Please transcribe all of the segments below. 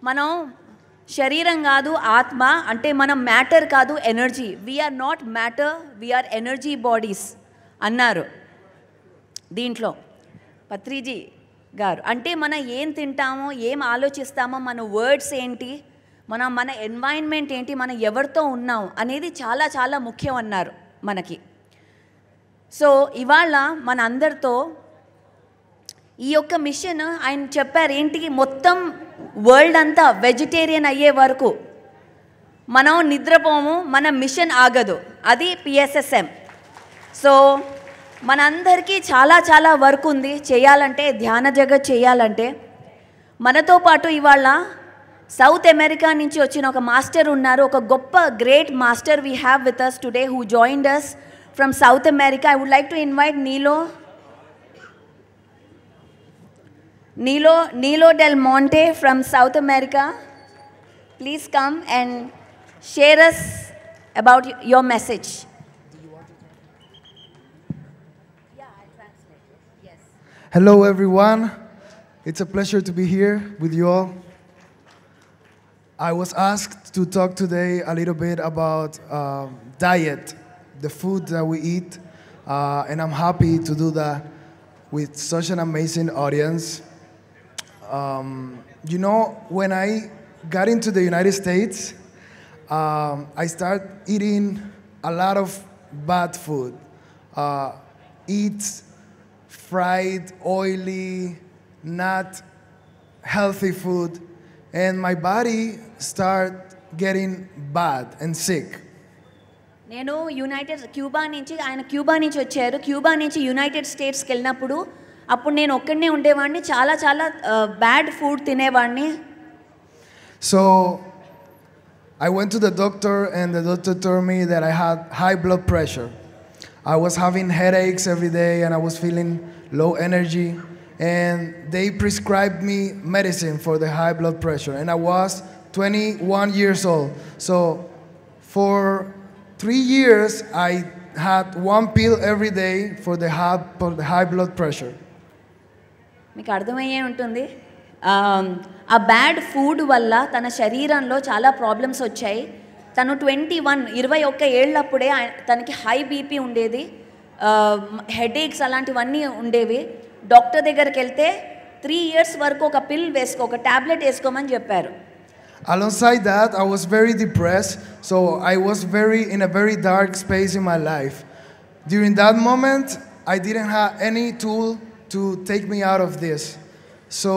మనం శరీరం కాదు ఆత్మ, అంటే మనం మ్యాటర్ కాదు energy. We are not matter, we are energy bodies అన్నారు దీంట్లో పత్రిజీ గారు. అంటే మనం ఏం తింటామో, ఏం ఆలోచిస్తామో, మన వర్డ్స్ ఏంటి, మన ఎన్వైరన్మెంట్ ఏంటి, మనం ఎవరితో ఉన్నాం అనేది చాలా చాలా ముఖ్యం అన్నారు మనకి. సో ఇవాళ మన అందరితో ఈ యొక్క మిషన్ ఆయన చెప్పారు ఏంటి, మొత్తం వరల్డ్ అంతా వెజిటేరియన్ అయ్యే వరకు మనం నిద్రపోము, మన మిషన్ ఆగదు. అది పిఎస్ఎస్ఎం. సో మనందరికీ చాలా చాలా వర్క్ ఉంది చేయాలంటే, ధ్యాన జగత్ చేయాలంటే. మనతో పాటు ఇవాళ సౌత్ అమెరికా నుంచి వచ్చిన ఒక మాస్టర్ ఉన్నారు, ఒక గొప్ప great master we have with us today who joined us from South America. I would like to invite Nilo Del Monte from South America. Please come and share us about your message. Hello everyone, it's a pleasure to be here with you all. I was asked to talk today a little bit about diet, the food that we eat, and I'm happy to do that with such an amazing audience. You know, when I got into the United States, I started eating a lot of bad food. Eat fried, oily, not healthy food, and my body started getting bad and sick. నేను Cuba నుంచి వచ్చారు. Cuba నుంచి United స్టేట్స్కి వెళ్ళినప్పుడు అప్పుడు నేను ఒక్కడనే ఉండేవాడిని, చాలా చాలా బ్యాడ్ ఫుడ్ తినేవాడిని. So I went to the doctor and the doctor told me that I had high blood pressure. I was having headaches every day and I was feeling low energy, and they prescribed me medicine for the high blood pressure, and I was 21 years old. So for 3 years I had one pill every day for the high blood pressure. మీకు అర్థమయ్యే ఉంటుంది. ఆ bad food వల్ల తన శరీరంలో చాలా problems వచ్చాయి. తను 21 ఏళ్ళప్పుడే తనకి హై బీపీ ఉండేది, హెడేక్స్ అలాంటివన్నీ ఉండేవి. డాక్టర్ దగ్గరికి వెళ్తే 3 years వరకు ఒక టాబ్లెట్ వేసుకోమని చెప్పారు. Alongside that, I was very depressed, so I was in a very dark space in my life. During that moment, I didn't have any tool to take me out of this. So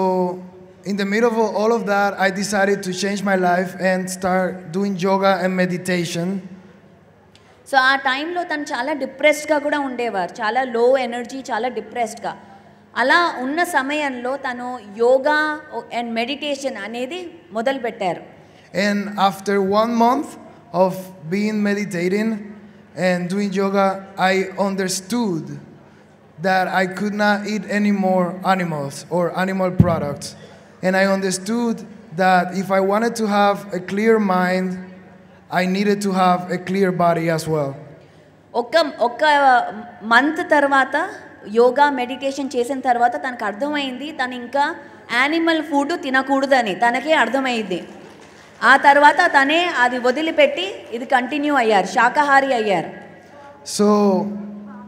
in the middle of all of that, I decided to change my life and start doing yoga and meditation. So ఆ టైంలో తను చాలా డిప్రెస్డ్గా కూడా ఉండేవారు, చాలా లో energy, చాలా డిప్రెస్డ్గా. అలా ఉన్న సమయంలో తను యోగా అండ్ మెడిటేషన్ అనేది మొదలుపెట్టారు. And after 1 month of being meditating and doing yoga, I understood that I could not eat any more animals or animal products. And I understood that if I wanted to have a clear mind, I needed to have a clear body as well. ఒక month తర్వాత yoga meditation చేసిన తర్వాత తనకు అర్థమైంది తను ఇంకా animal food తినకూడదని తనకే అర్థమైంది. ఆ తర్వాత తనే అది వదిలిపెట్టి ఇది కంటిన్యూ అయ్యారు, శాకాహారి అయ్యారు. So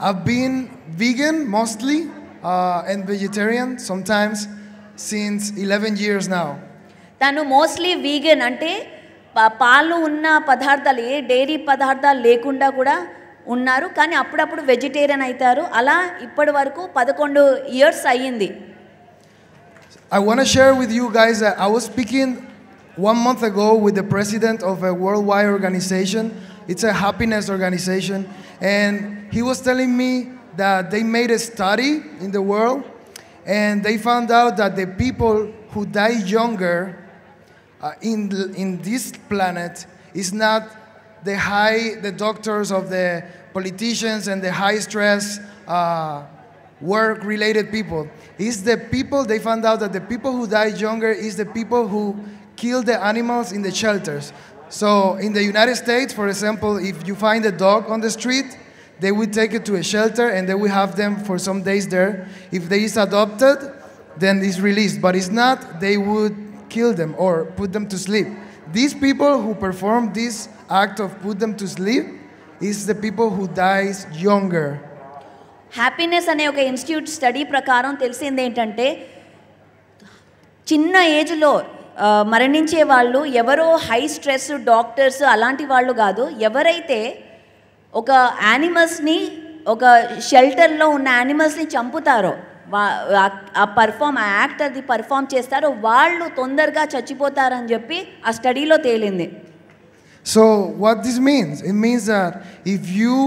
I've been vegan mostly and vegetarian sometimes since 11 years now. తను మోస్ట్లీ వీగన్ అంటే పాలు ఉన్న పదార్థాలు, ఏ డైరీ పదార్థాలు లేకుండా కూడా ఉన్నారు, కానీ అప్పుడప్పుడు వెజిటేరియన్ అవుతారు. అలా ఇప్పటి వరకు 11 years అయ్యింది. I want to share with you guys that I was speaking 1 month ago with the president of a worldwide organization. It's a happiness organization, and he was telling me that they made a study in the world, and they found out that the people who die younger in this planet is not the doctors of the politicians and the high stress work-related people. It's the people, they found out that the people who die younger is the people who kill the animals in the shelters. So in the United States, for example, if you find a dog on the street, they will take it to a shelter and they will have them for some days there. If they is adopted, then it's released. But it's not, they would kill them or put them to sleep. These people who perform this act of put them to sleep is the people who dies younger. Happiness అనే ఒక institute study ప్రకారం తెలిసింది ఏంటంటే చిన్న ఏజ్లో మరణించే వాళ్ళు ఎవరో హై స్ట్రెస్ డాక్టర్స్ అలాంటి వాళ్ళు కాదు, ఎవరైతే ఒక యానిమల్స్ని ఒక షెల్టర్లో ఉన్న యానిమల్స్ని చంపుతారో ఆ యాక్ట్ అది పర్ఫామ్ చేస్తారో వాళ్ళు తొందరగా చచ్చిపోతారని చెప్పి ఆ స్టడీలో తేలింది. So what this means? It means that if you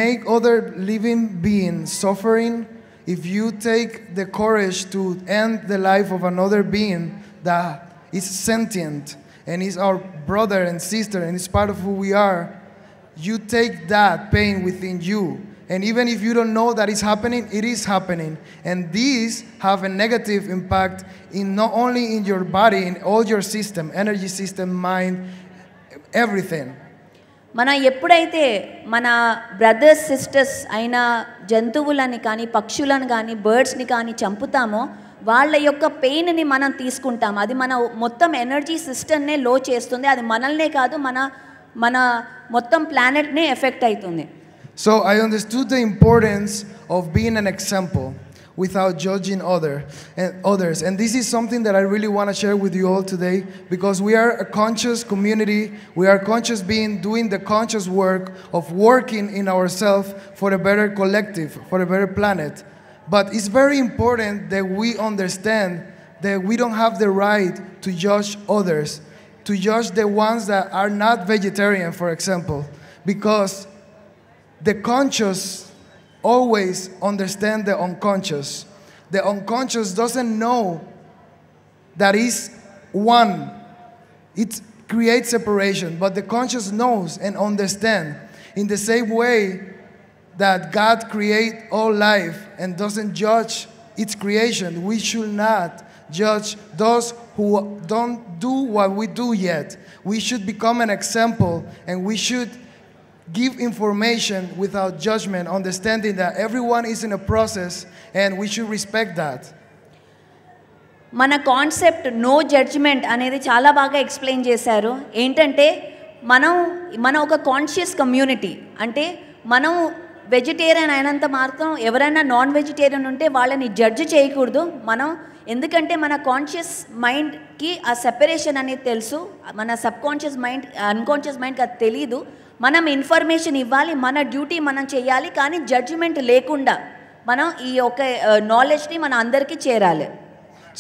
make other living beings suffering, if you take the courage to end the life of another being that is sentient and is our brother and sister and is part of who we are, you take that pain within you. And even if you don't know that it's happening, it is happening. And these have a negative impact in not only in your body, in all your system, energy system, mind, everything. మనం ఎప్పుడైతే మన brothers sisters అయిన జంతువులని కానీ పక్షులను కానీ బర్డ్స్ని కానీ చంపుతామో వాళ్ళ యొక్క పెయిన్ని మనం తీసుకుంటాం. అది మన మొత్తం ఎనర్జీ సిస్టమ్నే లో చేస్తుంది. అది మనల్నే కాదు మన మొత్తం ప్లానెట్నే ఎఫెక్ట్ అవుతుంది. So I understood the importance of being an example without judging others. And this is something that I really want to share with you all today, because we are a conscious community. We are conscious being doing the conscious work of working in ourselves for a better collective, for a better planet. But it's very important that we understand that we don't have the right to judge others, to judge the ones that are not vegetarian, for example, because the conscious always understand the unconscious. The unconscious doesn't know that is one. It creates separation, but the conscious knows and understands. In the same way that God creates all life and doesn't judge its creation, we should not judge those who don't do what we do yet. We should become an example, and we should give information without judgment, understanding that everyone is in a process and we should respect that. మన concept no judgement అనేది చాలా బాగా explain చేశారు. ఏంటంటే మనం ఒక conscious community, అంటే మనం వెజిటేరియన్ అయినంత మాత్రం ఎవరైనా నాన్ వెజిటేరియన్ ఉంటే వాళ్ళని జడ్జ్ చేయకూడదు మనం. ఎందుకంటే మన కాన్షియస్ మైండ్కి ఆ సెపరేషన్ అనేది తెలుసు, మన సబ్ కాన్షియస్ మైండ్ అన్కాన్షియస్ మైండ్కి అది తెలీదు. మనం ఇన్ఫర్మేషన్ ఇవ్వాలి, మన డ్యూటీ మనం చేయాలి, కానీ జడ్జిమెంట్ లేకుండా మనం ఈ యొక్క నాలెడ్జ్ని మన అందరికీ చేరాలి.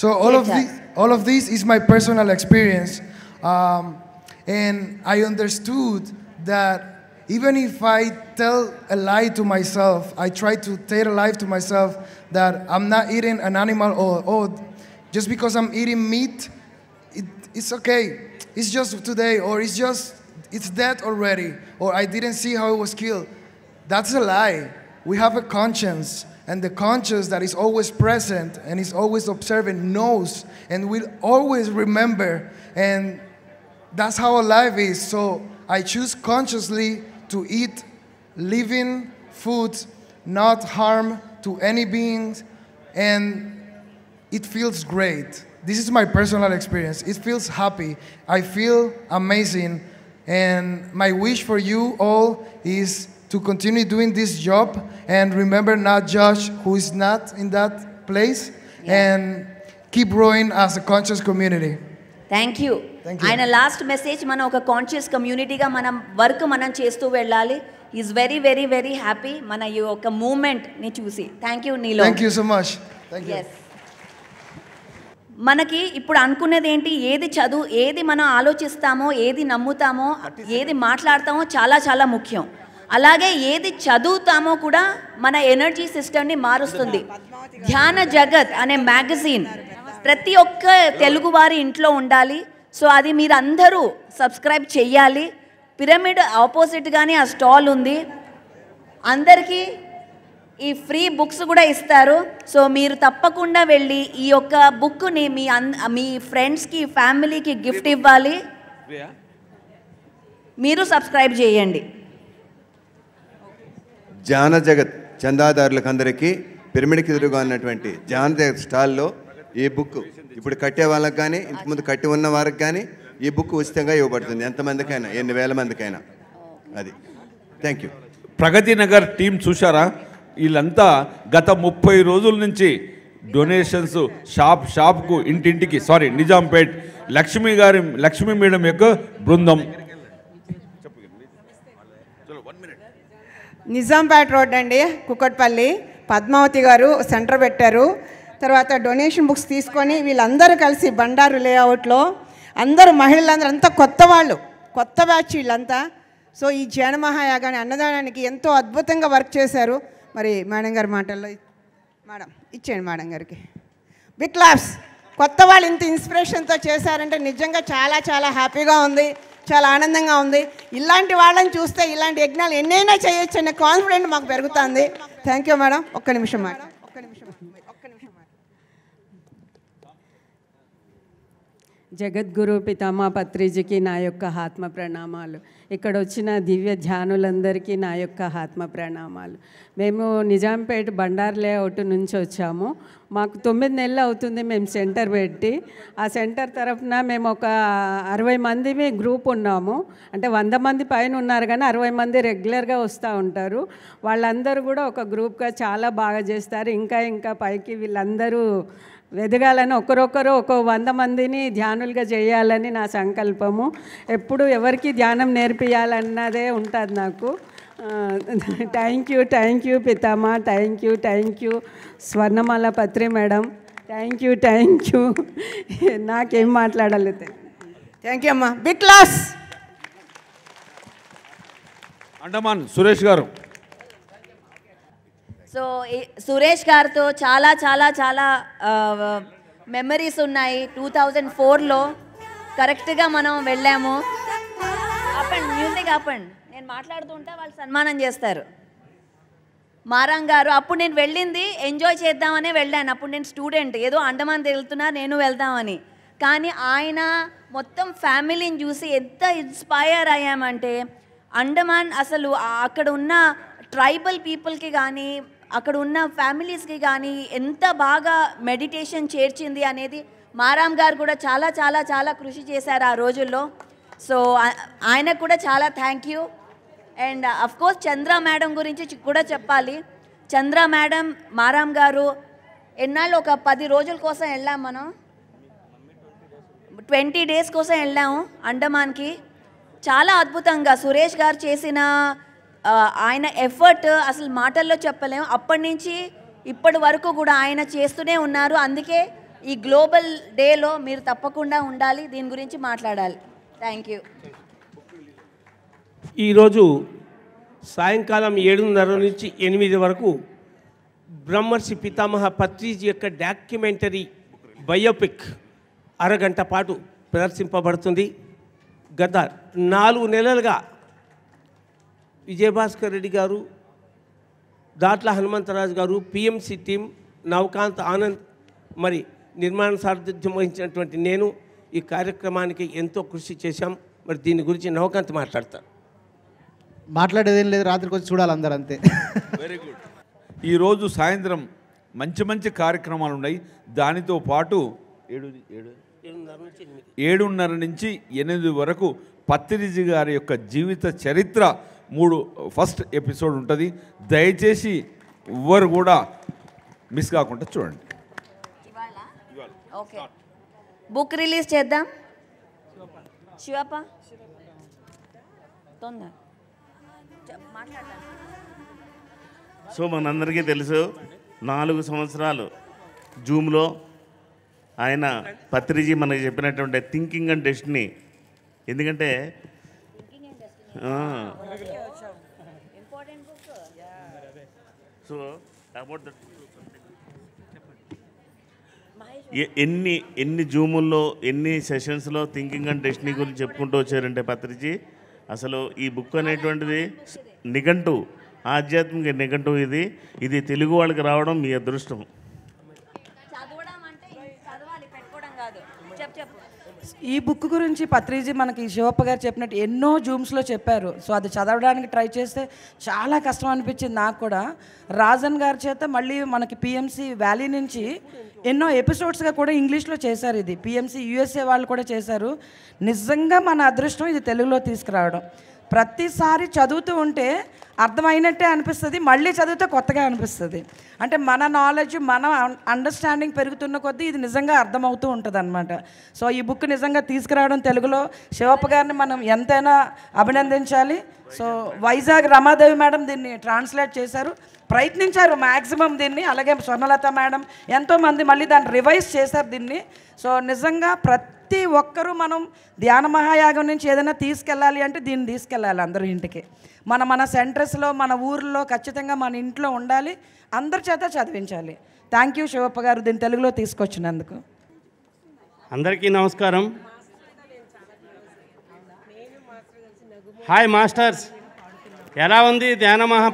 So all of this is my personal experience, and I understood that even if I tell a lie to myself, I try to tell a lie to myself that I'm not eating an animal, or just because I'm eating meat, it's okay, it's just today, or it's dead already, or I didn't see how it was killed. That's a lie. We have a conscience, and the conscience that is always present and is always observant knows and will always remember, and that's how life is. So I choose consciously to eat living foods, not harm to any beings, and it feels great. This is my personal experience. It feels happy. I feel amazing. And my wish for you all is to continue doing this job and remember not judge who is not in that place, and keep growing as a conscious community. Thank you. ఆయన last message, మనం ఒక conscious కమ్యూనిటీగా మనం work మనం చేస్తూ వెళ్ళాలి. Is very very very happy మన ఈ యొక్క మూమెంట్ని చూసి. Thank you Nilo. Thank you so much. Yes, మనకి ఇప్పుడు అనుకునేది ఏంటి, ఏది చదువు, ఏది మనం ఆలోచిస్తామో, ఏది నమ్ముతామో, ఏది మాట్లాడతామో చాలా చాలా ముఖ్యం. అలాగే ఏది చదువుతామో కూడా మన ఎనర్జీ సిస్టమ్ని మారుస్తుంది. ధ్యాన జగత్ అనే మ్యాగజైన్ ప్రతి ఒక్క తెలుగువారి ఇంట్లో ఉండాలి. సో అది మీరు అందరూ సబ్స్క్రైబ్ చెయ్యాలి. పిరమిడ్ ఆపోజిట్గానే ఆ స్టాల్ ఉంది. అందరికీ ఈ ఫ్రీ బుక్స్ కూడా ఇస్తారు. సో మీరు తప్పకుండా వెళ్ళి ఈ యొక్క బుక్ని మీ ఫ్రెండ్స్కి, ఫ్యామిలీకి గిఫ్ట్ ఇవ్వాలి. మీరు సబ్స్క్రైబ్ చేయండి. ధ్యాన జగత్ చందాదారులకు అందరికీ పిరమిడ్కి ఎదురుగా ఉన్నటువంటి ధ్యాన జగత్ స్టాల్లో ఈ బుక్ ఇప్పుడు కట్టే వాళ్ళకి కానీ ఇంతకుముందు కట్టి ఉన్న వారికి కానీ ఈ బుక్ ఉచితంగా ఇవ్వబడుతుంది, ఎంతమందికైనా, ఎన్ని వేల మందికైనా. అది thank you. Pragathi Nagar team చూశారా? వీళ్ళంతా గత 30 రోజుల నుంచి డొనేషన్స్ షాప్కు ఇంటింటికి, నిజాంపేట్ లక్ష్మీ మేడం యొక్క బృందం. నిజాంపేట్ రోడ్ అండి, కుక్కట్పల్లి. పద్మావతి గారు సెంటర్ పెట్టారు. తర్వాత డొనేషన్ బుక్స్ తీసుకొని వీళ్ళందరూ కలిసి బండారు లేఅవుట్లో అందరూ మహిళలందరూ అంతా కొత్త వాళ్ళు, కొత్త బ్యాచ్ వీళ్ళంతా. సో ఈ జన మహాయాగాన్ని అన్నదానానికి ఎంతో అద్భుతంగా వర్క్ చేశారు. మరి మేడం గారి మాటల్లో మేడం ఇచ్చేయండి మేడం గారికి బిగ్ క్లాప్స్. కొత్త వాళ్ళు ఇంత ఇన్స్పిరేషన్తో చేశారంటే నిజంగా చాలా చాలా హ్యాపీగా ఉంది, చాలా ఆనందంగా ఉంది. ఇలాంటి వాళ్ళని చూస్తే ఇలాంటి యజ్ఞాలు ఎన్నైనా చేయొచ్చు అనే కాన్ఫిడెంట్ మాకు పెరుగుతుంది. Thank you madam. ఒక్క నిమిషం మేడం. జగద్గురు పితామా పత్రిజీకి నా యొక్క ఆత్మ ప్రణామాలు. ఇక్కడ వచ్చిన దివ్య ధ్యానులందరికీ నా యొక్క ఆత్మ ప్రణామాలు. మేము నిజాంపేట బండార్ లేఅవుట్ నుంచి వచ్చాము. మాకు 9 నెలలు అవుతుంది మేము సెంటర్ పెట్టి. ఆ సెంటర్ తరఫున మేము ఒక 60 మంది గ్రూప్ ఉన్నాము. అంటే 100 మంది పైన ఉన్నారు కానీ 60 మంది రెగ్యులర్గా వస్తూ ఉంటారు. వాళ్ళందరూ కూడా ఒక గ్రూప్గా చాలా బాగా చేస్తారు. ఇంకా పైకి వీళ్ళందరూ ఎదగాలని, ఒకరొకరు ఒక 100 మందిని ధ్యానులుగా చేయాలని నా సంకల్పము. ఎప్పుడు ఎవరికి ధ్యానం నేర్పియాలన్నదే ఉంటుంది నాకు. థ్యాంక్ యూ పితామా, thank you Swarnamala Patri madam, thank you. నాకేం మాట్లాడలేదు. థ్యాంక్ యూ అమ్మా. Big class. అండమాన్ సురేష్ గారు. సో సురేష్ గారితో చాలా చాలా చాలా మెమరీస్ ఉన్నాయి. 2004లో కరెక్ట్గా మనం వెళ్ళాము. మ్యూజిక్ ఆపండి, నేను మాట్లాడుతుంటే వాళ్ళు సన్మానం చేస్తారు. మారాం గారు, అప్పుడు నేను వెళ్ళింది ఎంజాయ్ చేద్దామనే వెళ్ళాను. అప్పుడు నేను స్టూడెంట్, ఏదో అండమాన్ వెళ్తున్నా నేను వెళ్దామని. కానీ ఆయన మొత్తం ఫ్యామిలీని చూసి ఎంత ఇన్స్పైర్ అయ్యామంటే, అండమాన్ అసలు అక్కడ ఉన్న ట్రైబల్ పీపుల్కి కానీ అక్కడ ఉన్న ఫ్యామిలీస్కి కానీ ఎంత బాగా మెడిటేషన్ చేర్చింది అనేది మారాం గారు కూడా చాలా చాలా చాలా కృషి చేశారు ఆ రోజుల్లో. సో ఆయనకు కూడా చాలా thank you. And of course Chandra madam గురించి కూడా చెప్పాలి. చంద్ర మేడం, మారాం గారు ఎన్నాళ్ళు ఒక 10 రోజుల కోసం వెళ్ళాం. మనం 20 డేస్ కోసం వెళ్ళాము అండమాన్కి. చాలా అద్భుతంగా సురేష్ గారు చేసిన ఆయన ఎఫర్ట్ అసలు మాటల్లో చెప్పలేము. అప్పటి నుంచి ఇప్పటి వరకు కూడా ఆయన చేస్తూనే ఉన్నారు. అందుకే ఈ గ్లోబల్ డేలో మీరు తప్పకుండా ఉండాలి, దీని గురించి మాట్లాడాలి. Thank you. ఈరోజు సాయంకాలం 7:30 నుంచి 8 వరకు బ్రహ్మర్షి పితామహ పత్రిజీ యొక్క డాక్యుమెంటరీ బయోపిక్ అరగంట పాటు ప్రదర్శింపబడుతుంది. గత 4 నెలలుగా విజయభాస్కర్ రెడ్డి గారు, దాట్ల హనుమంతరాజు గారు, పిఎంసి టీం, నవకాంత్ ఆనంద్, మరి నిర్మాణ సారథ్యం వహించినటువంటి నేను ఈ కార్యక్రమానికి ఎంతో కృషి చేశాం. మరి దీని గురించి నవకాంత్ మాట్లాడతారు. మాట్లాడేదేం లేదు, రాత్రికి వచ్చి చూడాలి అందరూ, అంతే. Very good. ఈరోజు సాయంత్రం మంచి కార్యక్రమాలు ఉన్నాయి. దానితో పాటు 7:30 నుంచి 8 వరకు పత్రిజీ గారి యొక్క జీవిత చరిత్ర ఫస్ట్ ఎపిసోడ్ ఉంటుంది. దయచేసి ఎవరు కూడా మిస్ కాకుండా చూడండి. ఓకే, బుక్ రిలీజ్ చేద్దాం. శివప్ప తొందర మాట్లాడతాను. సో మనందరికీ తెలుసు, 4 సంవత్సరాలు జూమ్లో ఆయన పత్రిజీ మనకి చెప్పినటువంటి థింకింగ్ అండ్ డెస్టినీ. ఎందుకంటే సో అబౌట్ దట్ ఎన్ని జూముల్లో ఎన్ని సెషన్స్లో థింకింగ్ అండ్ డెస్టినీ గురించి చెప్పుకుంటూ వచ్చారంటే పత్రిజీ, అసలు ఈ బుక్ అనేటువంటిది నిఘంటు, ఆధ్యాత్మిక నిఘంటు. ఇది తెలుగు వాళ్ళకి రావడం మీ అదృష్టం. చదవాలి, పెట్టుకోవడం కాదు. చెప్పు. ఈ బుక్ గురించి పత్రిజీ మనకి శివప్ప గారు చెప్పినట్టు ఎన్నో జూమ్స్లో చెప్పారు. సో అది చదవడానికి ట్రై చేస్తే చాలా కష్టం అనిపించింది నాకు కూడా. రాజన్ గారి చేత మళ్ళీ మనకి పిఎంసి వ్యాలీ నుంచి ఎన్నో ఎపిసోడ్స్గా కూడా ఇంగ్లీష్లో చేశారు. ఇది పిఎంసి యూఎస్ఏ వాళ్ళు కూడా చేశారు. నిజంగా మన అదృష్టం ఇది తెలుగులో తీసుకురావడం. ప్రతిసారి చదువుతూ ఉంటే అర్థమైనట్టే అనిపిస్తుంది, మళ్ళీ చదివితే కొత్తగా అనిపిస్తుంది. అంటే మన నాలెడ్జ్, మన అండర్స్టాండింగ్ పెరుగుతున్న కొద్దీ ఇది నిజంగా అర్థమవుతూ ఉంటుంది అనమాట. సో ఈ బుక్ నిజంగా తీసుకురావడం తెలుగులో శివప్ప గారిని మనం ఎంతైనా అభినందించాలి. సో వైజాగ్ రమాదేవి మేడం దీన్ని ట్రాన్స్లేట్ చేశారు, ప్రయత్నించారు మ్యాక్సిమం దీన్ని. అలాగే స్వర్ణలత మేడం ఎంతోమంది మళ్ళీ దాన్ని రివైజ్ చేశారు దీన్ని. సో నిజంగా ప్రతి ఒక్కరూ మనం ధ్యాన మహాయాగం నుంచి ఏదైనా తీసుకెళ్ళాలి అంటే దీన్ని తీసుకెళ్ళాలి అందరూ ఇంటికి. మన సెంటర్స్లో, మన ఊర్లో ఖచ్చితంగా మన ఇంట్లో ఉండాలి, అందరి చేత చదివించాలి. థ్యాంక్ యూ శివప్ప గారు దీన్ని తెలుగులో తీసుకొచ్చినందుకు. అందరికీ నమస్కారం. హాయ్ మాస్టర్స్, ఎలా ఉంది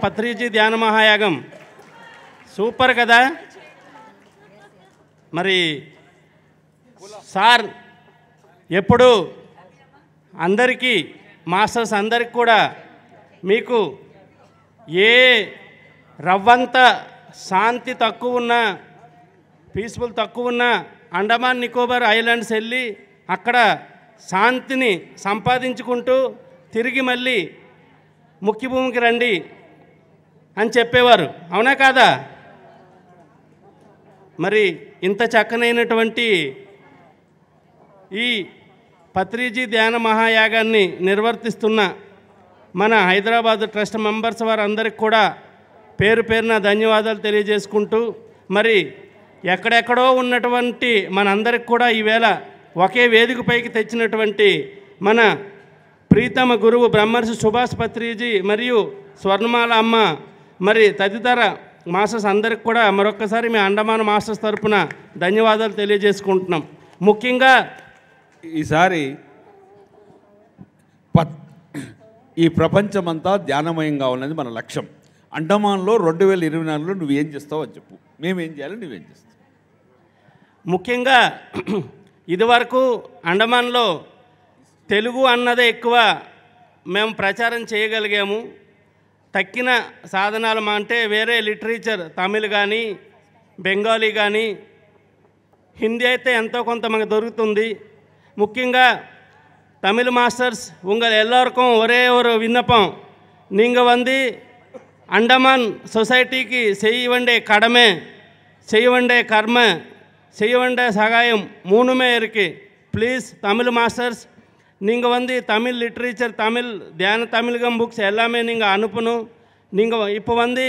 పత్రిజీ ధ్యాన మహాయాగం? సూపర్ కదా. మరి సార్ ఎప్పుడు అందరికీ, మాస్టర్స్ అందరికి కూడా మీకు ఏ రవ్వంత శాంతి తక్కువ ఉన్నా, పీస్ఫుల్ తక్కువ ఉన్నా అండమాన్ నికోబార్ ఐలాండ్స్ వెళ్ళి అక్కడ శాంతిని సంపాదించుకుంటూ తిరిగి మళ్ళీ ముఖ్య భూమికి రండి అని చెప్పేవారు, అవునా కాదా? మరి ఇంత చక్కనైనటువంటి ఈ పత్రిజీ ధ్యాన మహాయాగాన్ని నిర్వర్తిస్తున్న మన హైదరాబాద్ ట్రస్ట్ మెంబర్స్ వారందరికి కూడా పేరు పేరున ధన్యవాదాలు తెలియజేసుకుంటూ, మరి ఎక్కడెక్కడో ఉన్నటువంటి మనందరికి కూడా ఈవేళ ఒకే వేదికపైకి తెచ్చినటువంటి మన ప్రీతమ గురువు బ్రహ్మర్షి సుభాష్ పత్రిజీ మరియు స్వర్ణమాల అమ్మ, మరి తదితర మాస్టర్స్ అందరికి కూడా మరొక్కసారి మీ అండమాన్ మాస్టర్స్ తరఫున ధన్యవాదాలు తెలియజేసుకుంటున్నాం. ముఖ్యంగా ఈసారి ఈ ప్రపంచమంతా ధ్యానమయంగా ఉన్నది మన లక్ష్యం. అండమాన్లో 2024లో నువ్వేం చేస్తావు అని చెప్పు, మేమేం చేయాలి, నువ్వేం చేస్తావు. ముఖ్యంగా ఇదివరకు అండమాన్లో తెలుగు అన్నదే ఎక్కువ మేము ప్రచారం చేయగలిగాము. తక్కిన సాధనాలు అంటే వేరే లిటరేచర్, తమిళ్ కానీ బెంగాలీ కానీ హిందీ అయితే ఎంతో కొంత మనకు దొరుకుతుంది. முக்கியங்க தமிழ் மாஸ்டர்ஸ் உங்கள் எல்லோருக்கும் ஒரே ஒரு விண்ணப்பம், நீங்கள் வந்து அண்டமான் சொசைட்டிக்கு செய்ய வேண்டிய கடமை, செய்ய வேண்டிய கர்ம, செய்ய வேண்டிய சகாயம் மூணுமே இருக்குது. ப்ளீஸ் தமிழ் மாஸ்டர்ஸ் நீங்கள் வந்து தமிழ் லிட்ரேச்சர், தமிழ் தியான தமிழகம் புக்ஸ் எல்லாமே நீங்கள் அனுப்பணும். நீங்கள் இப்போ வந்து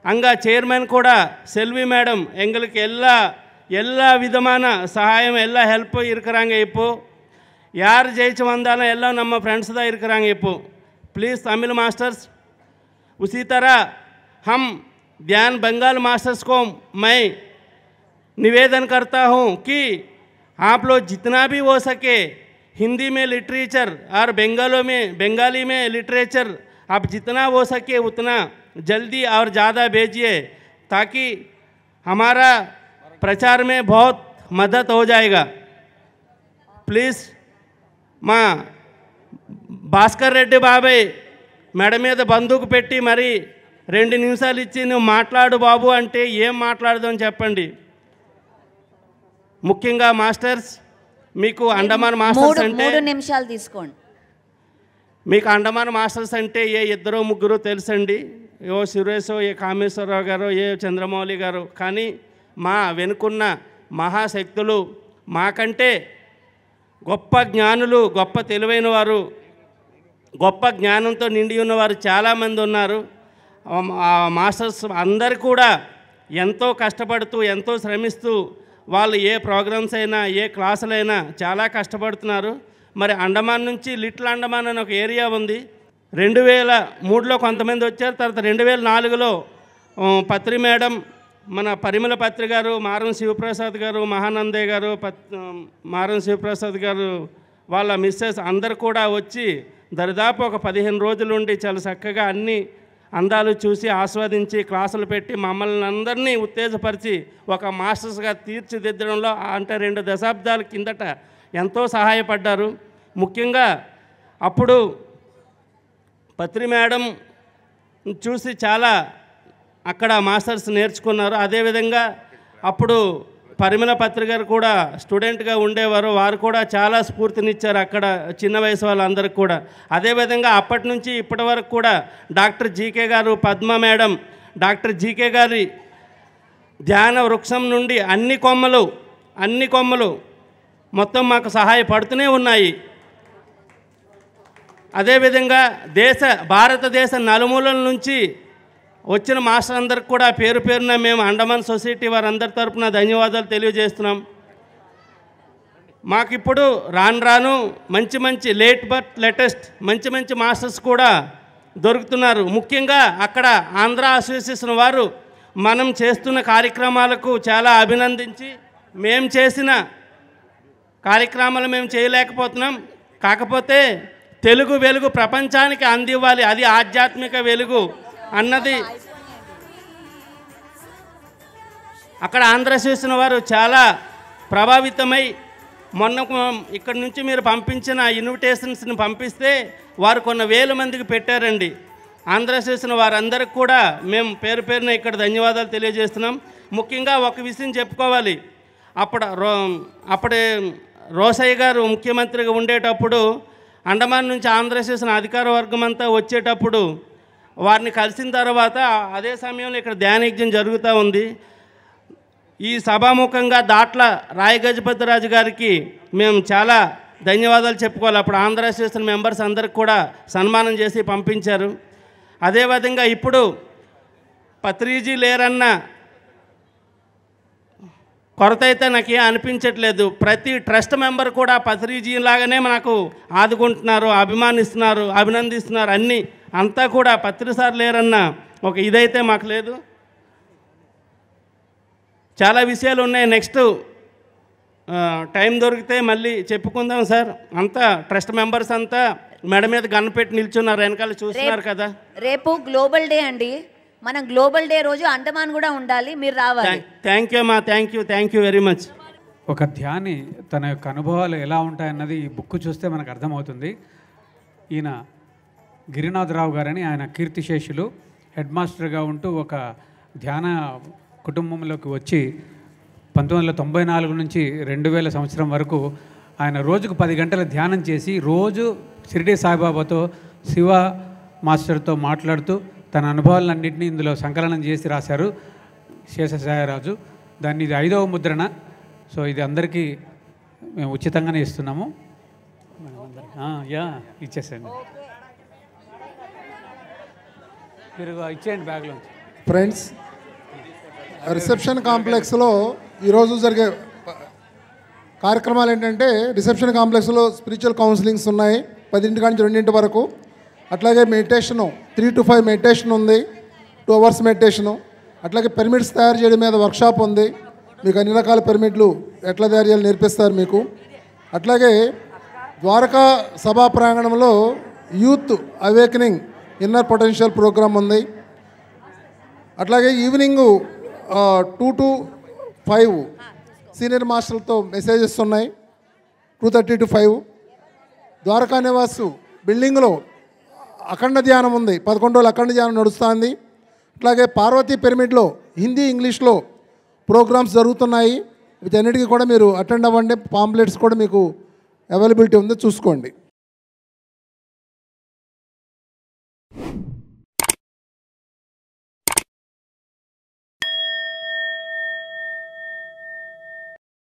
அங்கே சேர்மன் கூட செல்வி மேடம் எங்களுக்கு எல்லா விதமான சகாயம், எல்லா ஹெல்ப்பும் இருக்கிறாங்க. இப்போது யார் ஜெயிச்சு வந்தாலும் எல்லாம் நம்ம फ्रेंड्स தான் இருக்கிறாங்க இப்போ. प्लीज़ तमिल मास्टर्स, उसी तरह हम ध्यान बंगाल मास्टर्स को मैं निवेदन करता हूँ कि आप लोग जितना भी हो सके हिंदी में लिटरेचर और बंगाली में लिटरेचर आप जितना हो सके उतना जल्दी और ज़्यादा भेजिए, ताकि हमारा प्रचार में बहुत मदद हो जाएगा. प्लीज़ మా భాస్కర్ రెడ్డి బాబాయ్ మెడ మీద బందూకు పెట్టి మరి 2 నిమిషాలు ఇచ్చి నువ్వు మాట్లాడు బాబు అంటే ఏం మాట్లాడదని చెప్పండి. ముఖ్యంగా మాస్టర్స్ మీకు అండమాన్ మాస్టర్స్ అంటే 3 నిమిషాలు తీసుకోండి. మీకు అండమాన్ మాస్టర్స్ అంటే ఏ 2-3 తెలుసండి, ఏ సురేషో, ఏ కామేశ్వరరావు గారు, ఏ చంద్రమౌళి గారు. కానీ మా వెనుకున్న మహాశక్తులు, మాకంటే గొప్ప జ్ఞానులు, గొప్ప తెలివైన వారు, గొప్ప జ్ఞానంతో నిండి ఉన్నవారు చాలామంది ఉన్నారు. మాస్టర్స్ అందరు కూడా ఎంతో కష్టపడుతూ, ఎంతో శ్రమిస్తూ వాళ్ళు ఏ ప్రోగ్రామ్స్ అయినా, ఏ క్లాసులైనా చాలా కష్టపడుతున్నారు. మరి అండమాన్ నుంచి లిటిల్ అండమాన్ అని ఒక ఏరియా ఉంది. 2003లో కొంతమంది వచ్చారు. తర్వాత 2004లో పత్రి మేడం, మన పరిమళ పత్రి గారు, మారం శివప్రసాద్ గారు, మహానందే గారు, మారం శివప్రసాద్ గారు వాళ్ళ మిస్సెస్ అందరు కూడా వచ్చి దరిదాపు ఒక 15 రోజులు ఉండి చాలా చక్కగా అన్ని అందాలు చూసి ఆస్వాదించి క్లాసులు పెట్టి మమ్మల్ని అందరినీ ఉత్తేజపరిచి ఒక మాస్టర్స్గా తీర్చిదిద్దడంలో అంటే 2 దశాబ్దాల కిందట ఎంతో సహాయపడ్డారు. ముఖ్యంగా అప్పుడు పత్రి మేడం చూసి చాలా అక్కడ మాస్టర్స్ నేర్చుకున్నారు. అదేవిధంగా అప్పుడు పరిమళ పత్రి గారు కూడా స్టూడెంట్గా ఉండేవారు. వారు కూడా చాలా స్ఫూర్తినిచ్చారు అక్కడ చిన్న వయసు వాళ్ళందరికీ కూడా. అదేవిధంగా అప్పటి నుంచి ఇప్పటి వరకు కూడా డాక్టర్ జీకే గారు, పద్మ మేడం, డాక్టర్ జీకే గారి ధ్యాన వృక్షం నుండి అన్ని కొమ్మలు మొత్తం మాకు సహాయపడుతూనే ఉన్నాయి. అదేవిధంగా భారతదేశ నలుమూలల నుంచి వచ్చిన మాస్టర్ అందరికి కూడా పేరు పేరున మేము అండమాన్ సొసైటీ వారందరి తరపున ధన్యవాదాలు తెలియజేస్తున్నాం. మాకిప్పుడు రాను మంచి లేట్ బట్ లేటెస్ట్ మంచి మాస్టర్స్ కూడా దొరుకుతున్నారు. ముఖ్యంగా అక్కడ ఆంధ్ర అసోసియేషన్ వారు మనం చేస్తున్న కార్యక్రమాలకు చాలా అభినందించి మేము చేసిన కార్యక్రమాలు మేము చేయలేకపోతున్నాం, కాకపోతే తెలుగు వెలుగు ప్రపంచానికి అందివ్వాలి, అది ఆధ్యాత్మిక వెలుగు అన్నది అక్కడ ఆంధ్ర అసోసియేషన్ వారు చాలా ప్రభావితమై మొన్న ఇక్కడ నుంచి మీరు పంపించిన ఇన్విటేషన్స్ని పంపిస్తే వారు కొన్ని వేల మందికి పెట్టారండి. ఆంధ్ర అసోసియేషన్ వారందరికి కూడా మేము పేరు పేరున ఇక్కడ ధన్యవాదాలు తెలియజేస్తున్నాం. ముఖ్యంగా ఒక విషయం చెప్పుకోవాలి, అప్పుడే రోసయ్య గారు ముఖ్యమంత్రిగా ఉండేటప్పుడు అండమాన్ నుంచి ఆంధ్ర అసోసియేషన్ అధికార వర్గం అంతా వచ్చేటప్పుడు వారిని కలిసిన తర్వాత అదే సమయంలో ఇక్కడ ధ్యానయజ్ఞం జరుగుతూ ఉంది. ఈ సభాముఖంగా దాట్ల రాయగజపతిరాజు గారికి మేము చాలా ధన్యవాదాలు చెప్పుకోవాలి. అప్పుడు ఆంధ్ర అసోసియేషన్ మెంబర్స్ అందరికి కూడా సన్మానం చేసి పంపించారు. అదేవిధంగా ఇప్పుడు పత్రిజీ లేరన్న కొరత అయితే నాకు అనిపించట్లేదు. ప్రతి ట్రస్ట్ మెంబర్ కూడా పత్రిజీ లాగానే మనకు ఆదుకుంటున్నారు, అభిమానిస్తున్నారు, అభినందిస్తున్నారు. అంతా కూడా పత్రి సార్ లేరన్న ఒక ఇదైతే మాకు లేదు. చాలా విషయాలు ఉన్నాయి, నెక్స్ట్ టైం దొరికితే మళ్ళీ చెప్పుకుందాం సార్. అంతా ట్రస్ట్ మెంబర్స్ అంతా మెడ మీద గన్ను పెట్టి నిల్చున్నారు, వెనకాల చూస్తున్నారు కదా. రేపు గ్లోబల్ డే అండి, మనం గ్లోబల్ డే రోజు అండమాన్ కూడా ఉండాలి, మీరు రావాలి. థ్యాంక్ యూ అమ్మా, థ్యాంక్ యూ వెరీ మచ్. ఒక ధ్యాని తన యొక్క అనుభవాలు ఎలా ఉంటాయన్నది ఈ బుక్ చూస్తే మనకు అర్థమవుతుంది. ఈయన గిరినాథరావు గారని ఆయన కీర్తిశేషులు, హెడ్ మాస్టర్గా ఉంటూ ఒక ధ్యాన కుటుంబంలోకి వచ్చి 1994 నుంచి 2000 సంవత్సరం వరకు ఆయన రోజుకు 10 గంటల ధ్యానం చేసి రోజు షిరిడి సాయిబాబాతో, శివ మాస్టర్తో మాట్లాడుతూ తన అనుభవాలన్నింటినీ ఇందులో సంకలనం చేసి రాశారు శేషసాయరాజు. దాన్ని ఇది 5వ ముద్రణ. సో ఇది అందరికీ మేము ఉచితంగానే ఇస్తున్నాము. ఇచ్చేసండి, మీరు ఇచ్చేయండి బ్యాగ్లో. ఫ్రెండ్స్, రిసెప్షన్ కాంప్లెక్స్లో ఈరోజు జరిగే కార్యక్రమాలు ఏంటంటే, రిసెప్షన్ కాంప్లెక్స్లో స్పిరిచువల్ కౌన్సిలింగ్స్ ఉన్నాయి 10 నుంచి 2 వరకు. అట్లాగే మెడిటేషను 3 to 5 మెడిటేషన్ ఉంది, 2 hours మెడిటేషను. అట్లాగే పిరమిడ్స్ తయారు చేయడం మీద వర్క్షాప్ ఉంది, మీకు అన్ని రకాల పిరమిడ్లు ఎట్లా తయారు చేయాలో నేర్పిస్తారు మీకు. అట్లాగే ద్వారకా సభా ప్రాంగణంలో youth awakening inner potential program ఉంది. అట్లాగే ఈవినింగ్ 2 to 5 సీనియర్ మాస్టర్లతో మెసేజెస్ ఉన్నాయి, 2:30 to 5. ద్వారకా నివాసు బిల్డింగ్లో అఖండ ధ్యానం ఉంది, 11 రోజులు అఖండ ధ్యానం నడుస్తుంది. అట్లాగే పార్వతీ పిరమిడ్లో హిందీ ఇంగ్లీష్లో ప్రోగ్రామ్స్ జరుగుతున్నాయి. వీటన్నిటికీ కూడా మీరు అటెండ్ అవ్వండి. పాంప్లెట్స్ కూడా మీకు అవైలబిలిటీ ఉంది, చూసుకోండి.